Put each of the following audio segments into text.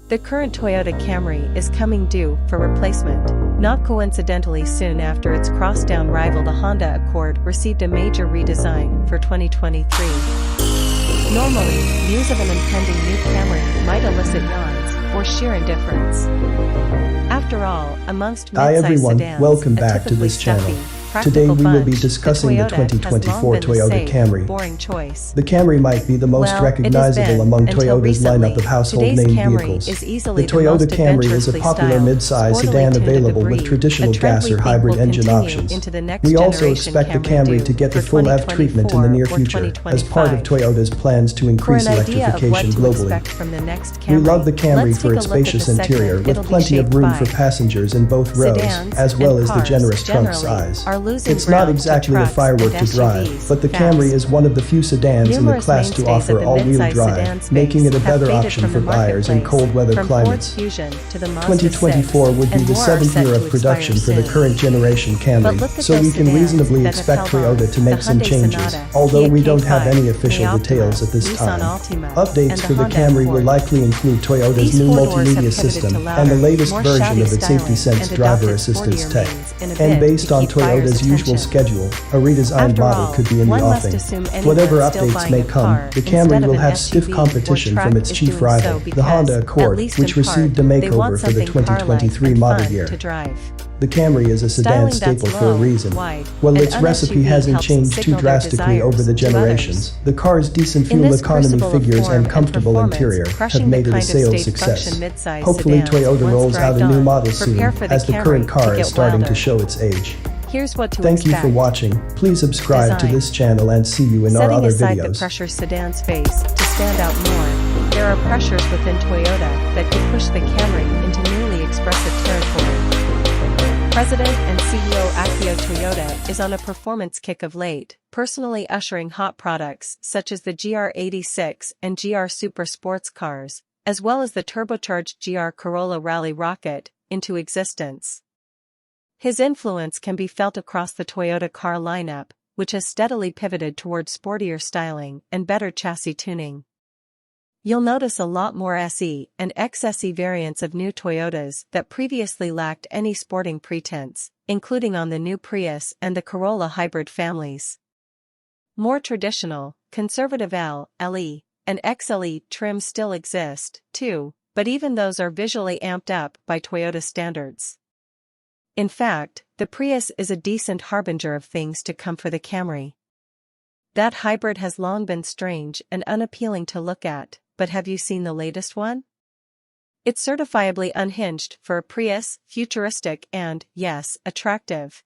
The current Toyota Camry is coming due for replacement. Not coincidentally, soon after its crosstown rival the Honda Accord received a major redesign for 2023. Normally, news of an impending new Camry might elicit yawns or sheer indifference. After all, amongst mid-size sedans, welcome back to typically this channel. stuffy, Today we will be bunch, discussing the 2024 Toyota Camry. Boring choice. The Camry might be the most recognizable among Toyota's lineup of household name vehicles. The Toyota Camry is a popular mid-size sedan available with traditional gas or hybrid engine options. We also expect the Camry to get the full EV treatment in the near future, as part of Toyota's plans to increase electrification globally. We love the Camry for its spacious interior with plenty of room for passengers in both rows, as well as the generous trunk size. It's not exactly a firework to drive, but the Camry is one of the few sedans in the class to offer all-wheel drive, making it a better option for buyers in cold weather climates. 2024 would be the 7th year of production for the current generation Camry, so we can reasonably expect Toyota to make some changes, although we don't have any official details at this time. Updates for the Camry will likely include Toyota's new multimedia system and the latest version of its Safety Sense driver assistance tech. And based on Toyota's usual schedule, a redesigned model could be in the offing. Whatever updates may come, the Camry will have stiff competition from its chief rival, the Honda Accord, which received a makeover for the 2023 model year. The Camry is a sedan staple for a reason. While its recipe hasn't changed too drastically over the generations, the car's decent fuel economy figures and comfortable interior have made it a sales success. Hopefully Toyota rolls out a new model soon, as the current car is starting to show its age. Thank you for watching. Please subscribe to this channel and see you in our other videos. Setting aside the pressure sedan space to stand out more, there are pressures within Toyota that could push the Camry into newly expressive territory. President and CEO Akio Toyoda is on a performance kick of late, personally ushering hot products such as the GR86 and GR Super sports cars, as well as the turbocharged GR Corolla Rally Rocket, into existence. His influence can be felt across the Toyota car lineup, which has steadily pivoted toward sportier styling and better chassis tuning. You'll notice a lot more SE and XSE variants of new Toyotas that previously lacked any sporting pretense, including on the new Prius and the Corolla hybrid families. More traditional, conservative L, LE, and XLE trims still exist, too, but even those are visually amped up by Toyota standards. In fact, the Prius is a decent harbinger of things to come for the Camry. That hybrid has long been strange and unappealing to look at, but have you seen the latest one? It's certifiably unhinged for a Prius, futuristic and, yes, attractive.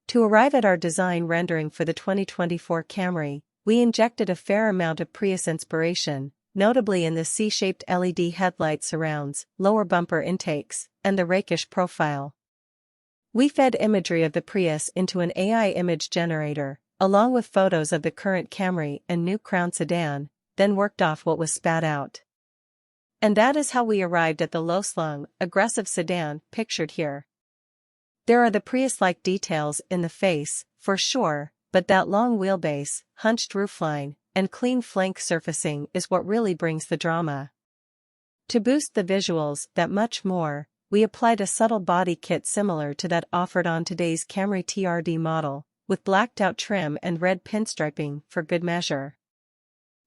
To arrive at our design rendering for the 2024 Camry, we injected a fair amount of Prius inspiration, notably in the C-shaped LED headlight surrounds, lower bumper intakes, and the rakish profile. We fed imagery of the Prius into an AI image generator, along with photos of the current Camry and new Crown sedan, then worked off what was spat out. And that is how we arrived at the low-slung, aggressive sedan pictured here. There are the Prius-like details in the face, for sure, but that long wheelbase, hunched roofline, and clean flank surfacing is what really brings the drama. To boost the visuals that much more, we applied a subtle body kit similar to that offered on today's Camry TRD model, with blacked-out trim and red pinstriping for good measure.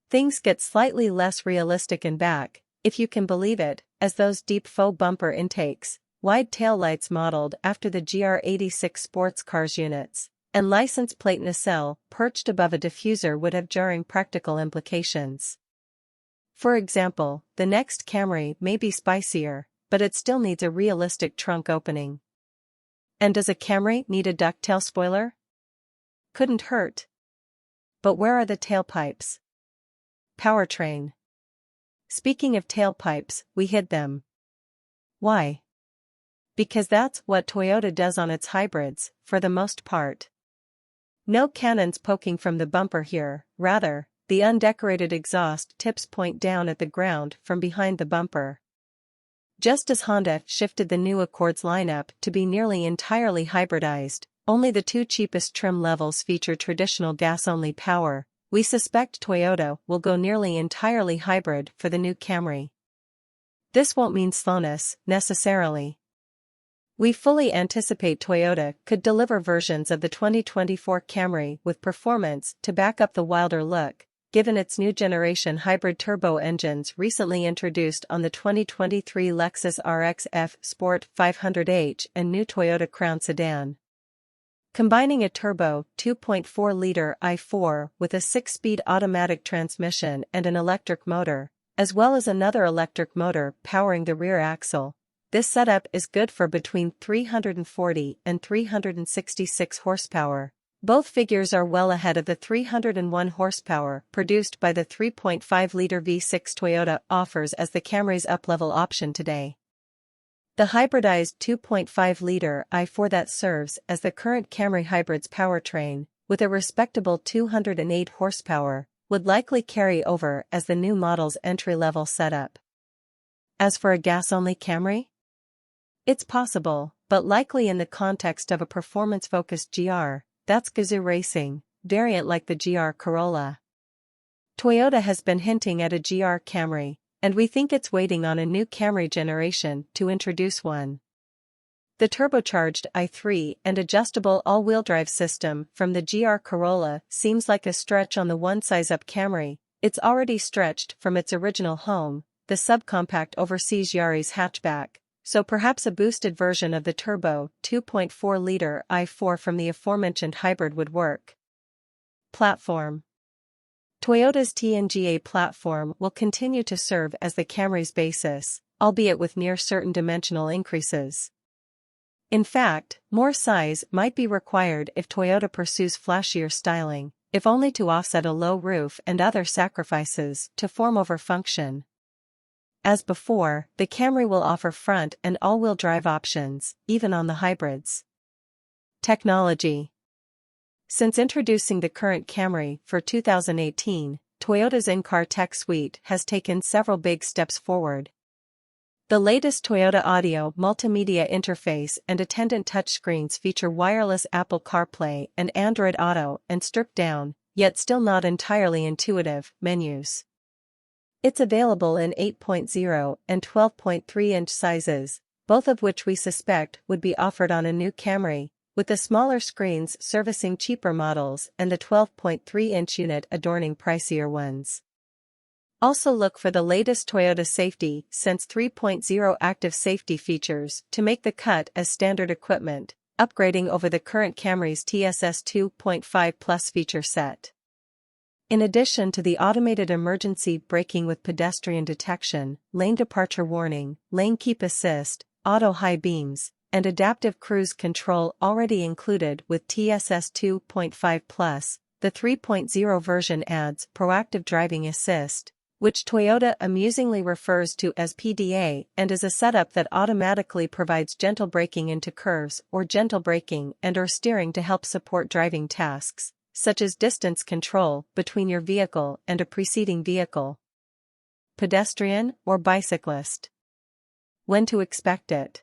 Things get slightly less realistic in back, if you can believe it, as those deep faux bumper intakes, wide taillights modeled after the GR86 sports cars units, and license plate nacelle perched above a diffuser would have jarring practical implications. For example, the next Camry may be spicier, but it still needs a realistic trunk opening. And does a Camry need a ducktail spoiler? Couldn't hurt. But where are the tailpipes? Powertrain. Speaking of tailpipes, we hid them. Why? Because that's what Toyota does on its hybrids, for the most part. No cannons poking from the bumper here, rather, the undecorated exhaust tips point down at the ground from behind the bumper. Just as Honda shifted the new Accord's lineup to be nearly entirely hybridized, only the two cheapest trim levels feature traditional gas-only power, we suspect Toyota will go nearly entirely hybrid for the new Camry. This won't mean slowness, necessarily. We fully anticipate Toyota could deliver versions of the 2024 Camry with performance to back up the wilder look, given its new generation hybrid turbo engines recently introduced on the 2023 Lexus RX-F Sport 500h and new Toyota Crown sedan. Combining a turbo 2.4-liter i4 with a 6-speed automatic transmission and an electric motor, as well as another electric motor powering the rear axle, this setup is good for between 340 and 366 horsepower. Both figures are well ahead of the 301 horsepower produced by the 3.5-liter V6 Toyota offers as the Camry's up-level option today. The hybridized 2.5-liter i4 that serves as the current Camry hybrid's powertrain, with a respectable 208 horsepower, would likely carry over as the new model's entry-level setup. As for a gas-only Camry? It's possible, but likely in the context of a performance-focused GR, that's Gazoo Racing, variant like the GR Corolla. Toyota has been hinting at a GR Camry, and we think it's waiting on a new Camry generation to introduce one. The turbocharged i3 and adjustable all-wheel drive system from the GR Corolla seems like a stretch on the one-size-up Camry. It's already stretched from its original home, the subcompact overseas Yaris hatchback, so perhaps a boosted version of the turbo 2.4-liter i4 from the aforementioned hybrid would work. Platform. Toyota's TNGA platform will continue to serve as the Camry's basis, albeit with near-certain dimensional increases. In fact, more size might be required if Toyota pursues flashier styling, if only to offset a low roof and other sacrifices to form over function. As before, the Camry will offer front and all-wheel drive options, even on the hybrids. Technology. Since introducing the current Camry for 2018, Toyota's in-car tech suite has taken several big steps forward. The latest Toyota Audio multimedia interface and attendant touchscreens feature wireless Apple CarPlay and Android Auto and stripped-down, yet still not entirely intuitive, menus. It's available in 8.0 and 12.3-inch sizes, both of which we suspect would be offered on a new Camry, with the smaller screens servicing cheaper models and the 12.3-inch unit adorning pricier ones. Also look for the latest Toyota Safety Sense 3.0 active safety features to make the cut as standard equipment, upgrading over the current Camry's TSS 2.5 Plus feature set. In addition to the automated emergency braking with pedestrian detection, lane departure warning, lane keep assist, auto high beams, and adaptive cruise control already included with TSS 2.5 Plus, the 3.0 version adds proactive driving assist, which Toyota amusingly refers to as PDA and is a setup that automatically provides gentle braking into curves or gentle braking and/or steering to help support driving tasks, such as distance control between your vehicle and a preceding vehicle. Pedestrian or bicyclist? When to expect it?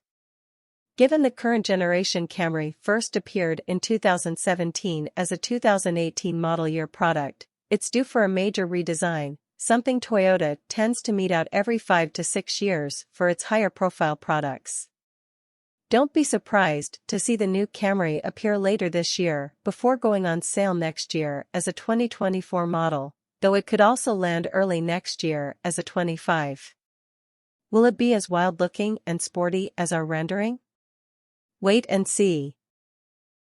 Given the current generation Camry first appeared in 2017 as a 2018 model year product, it's due for a major redesign, something Toyota tends to mete out every 5 to 6 years for its higher profile products. Don't be surprised to see the new Camry appear later this year before going on sale next year as a 2024 model, though it could also land early next year as a 25. Will it be as wild-looking and sporty as our rendering? Wait and see.